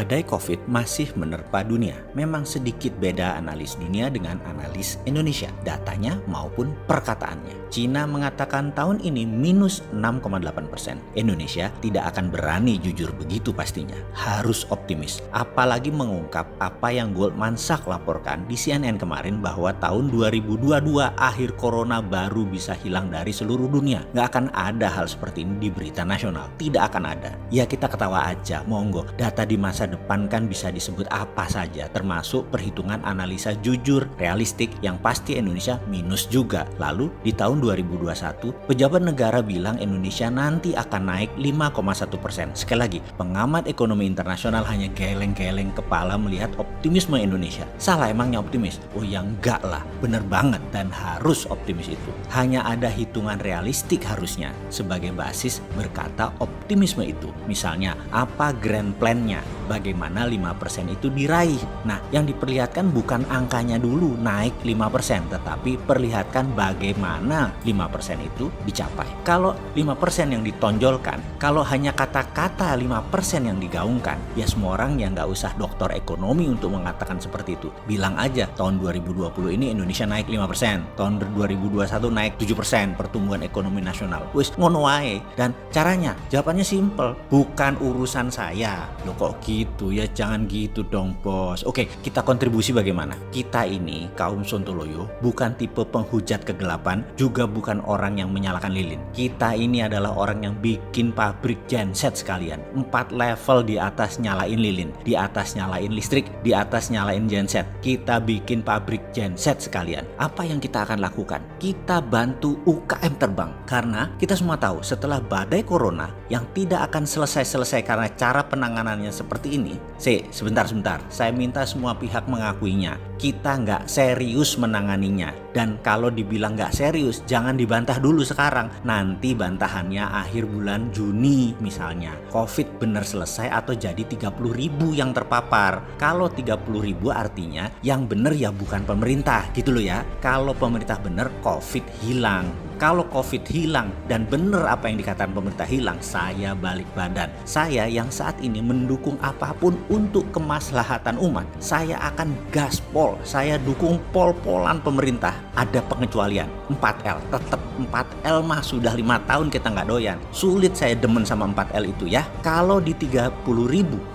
Badai COVID masih menerpa dunia. Memang sedikit beda analis dunia dengan analis Indonesia, datanya maupun perkataannya. Cina mengatakan tahun ini minus 6,8%. Indonesia tidak akan berani jujur begitu pastinya. Harus optimis. Apalagi mengungkap apa yang Goldman Sachs laporkan di CNN kemarin bahwa tahun 2022 akhir corona baru bisa hilang dari seluruh dunia. Nggak akan ada hal seperti ini di berita nasional. Tidak akan ada. Ya kita ketawa aja, monggo. Data di masa depan kan bisa disebut apa saja, termasuk perhitungan analisa jujur, realistik, yang pasti Indonesia minus juga. Lalu di tahun 2021, pejabat negara bilang Indonesia nanti akan naik 5,1%. Sekali lagi, pengamat ekonomi internasional hanya geleng-geleng kepala melihat optimisme Indonesia. Salah emangnya optimis? Oh ya enggak lah, bener banget dan harus optimis itu. Hanya ada hitungan realistik harusnya sebagai basis berkata optimisme itu. Misalnya, apa grand plan-nya? Bagaimana 5% itu diraih. Nah, yang diperlihatkan bukan angkanya dulu naik 5%, tetapi perlihatkan bagaimana 5% itu dicapai. Kalau 5% yang ditonjolkan, kalau hanya kata-kata 5% yang digaungkan, ya semua orang yang nggak usah doktor ekonomi untuk mengatakan seperti itu. Bilang aja, tahun 2020 ini Indonesia naik 5%, tahun 2021 naik 7% pertumbuhan ekonomi nasional. Wis ngono wae. Dan caranya, jawabannya simple, bukan urusan saya. Loh kok gitu ya, jangan gitu dong bos. Oke, kita kontribusi bagaimana? Kita ini kaum Sontoloyo bukan tipe penghujat kegelapan, juga bukan orang yang menyalakan lilin. Kita ini adalah orang yang bikin pabrik genset sekalian. 4 level di atas nyalain lilin, di atas nyalain listrik, di atas nyalain genset. Kita bikin pabrik genset sekalian. Apa yang kita akan lakukan? Kita bantu UKM terbang. Karena kita semua tahu setelah badai corona yang tidak akan selesai-selesai karena cara penanganannya seperti ini. Sebentar. Saya minta semua pihak mengakuinya. Kita nggak serius menanganinya. Dan kalau dibilang nggak serius, jangan dibantah dulu sekarang. Nanti bantahannya akhir bulan Juni misalnya. COVID bener selesai atau jadi 30.000 yang terpapar. Kalau 30.000 artinya yang bener ya bukan pemerintah gitu loh ya. Kalau pemerintah bener, COVID hilang. Kalau COVID hilang dan benar apa yang dikatakan pemerintah hilang, saya balik badan. Saya yang saat ini mendukung apapun untuk kemaslahatan umat. Saya akan gaspol, saya dukung pol-polan pemerintah. Ada pengecualian, 4L. Tetap 4L mah sudah 5 tahun kita nggak doyan. Sulit saya demen sama 4L itu ya. Kalau di 30.000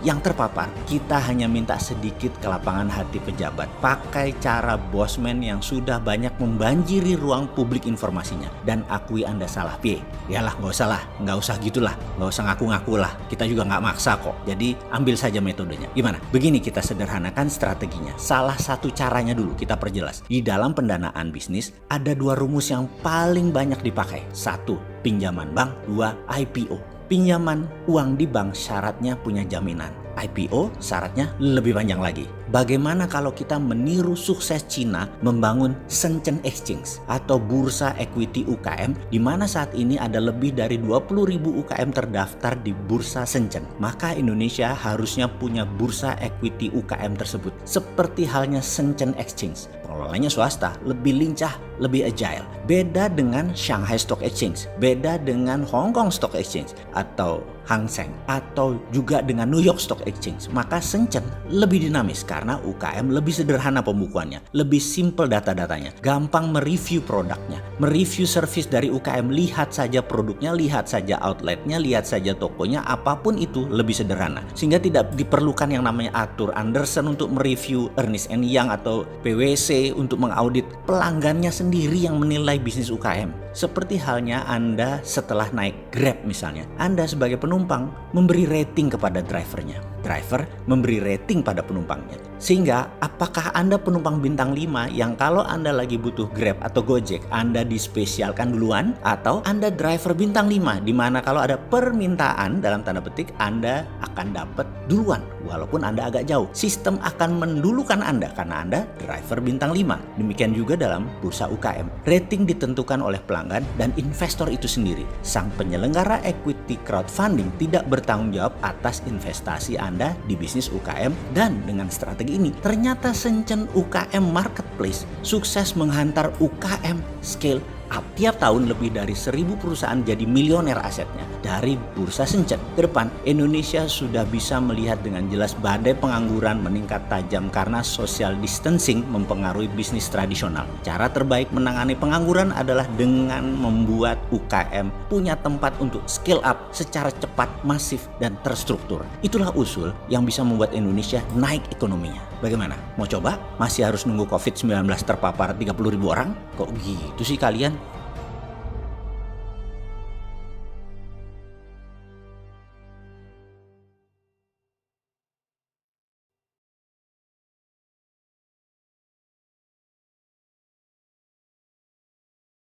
yang terpapar, kita hanya minta sedikit kelapangan hati pejabat. Pakai cara bosman yang sudah banyak membanjiri ruang publik informasinya. Dan akui Anda salah, piye? Yalah, nggak usah gitulah, nggak usah ngaku-ngaku lah. Kita juga nggak maksa kok. Jadi ambil saja metodenya. Gimana? Begini kita sederhanakan strateginya. Salah satu caranya dulu kita perjelas. Di dalam pendanaan bisnis ada 2 rumus yang paling banyak dipakai. 1, pinjaman bank. 2, IPO. Pinjaman uang di bank syaratnya punya jaminan. IPO syaratnya lebih panjang lagi. Bagaimana kalau kita meniru sukses Cina membangun Shenzhen Exchange atau bursa equity UKM, di mana saat ini ada lebih dari 20.000 UKM terdaftar di bursa Shenzhen. Maka Indonesia harusnya punya bursa equity UKM tersebut. Seperti halnya Shenzhen Exchange. Pengelolanya swasta, lebih lincah, lebih agile. Beda dengan Shanghai Stock Exchange, beda dengan Hong Kong Stock Exchange atau Hang Seng, atau juga dengan New York Stock Exchange. Maka Shenzhen lebih dinamis karena UKM lebih sederhana pembukuannya, lebih simple data-datanya, gampang mereview produknya, mereview service dari UKM, lihat saja produknya, lihat saja outletnya, lihat saja tokonya, apapun itu lebih sederhana. Sehingga tidak diperlukan yang namanya Arthur Andersen untuk mereview, Ernst & Young atau PwC untuk mengaudit. Pelanggannya sendiri yang menilai bisnis UKM. Seperti halnya Anda setelah naik Grab misalnya, Anda sebagai penumpang memberi rating kepada drivernya. Driver memberi rating pada penumpangnya. Sehingga apakah Anda penumpang bintang 5 yang kalau Anda lagi butuh Grab atau Gojek, Anda dispesialkan duluan, atau Anda driver bintang 5 di mana kalau ada permintaan dalam tanda petik Anda akan dapat duluan walaupun Anda agak jauh. Sistem akan mendulukan Anda karena Anda driver bintang 5. Demikian juga dalam bursa UKM. Rating ditentukan oleh pelanggan dan investor itu sendiri. Sang penyelenggara equity crowdfunding tidak bertanggung jawab atas investasi Anda di bisnis UKM. Dan dengan strategi ini ternyata Shenzhen UKM Marketplace sukses menghantar UKM scale up. Tiap tahun lebih dari 1.000 perusahaan jadi milioner asetnya dari bursa Shenzhen. Ke depan, Indonesia sudah bisa melihat dengan jelas badai pengangguran meningkat tajam karena social distancing mempengaruhi bisnis tradisional. Cara terbaik menangani pengangguran adalah dengan membuat UKM punya tempat untuk scale up secara cepat, masif, dan terstruktur. Itulah usul yang bisa membuat Indonesia naik ekonominya. Bagaimana? Mau coba? Masih harus nunggu COVID-19 terpapar 30.000 orang? Kok gitu sih kalian?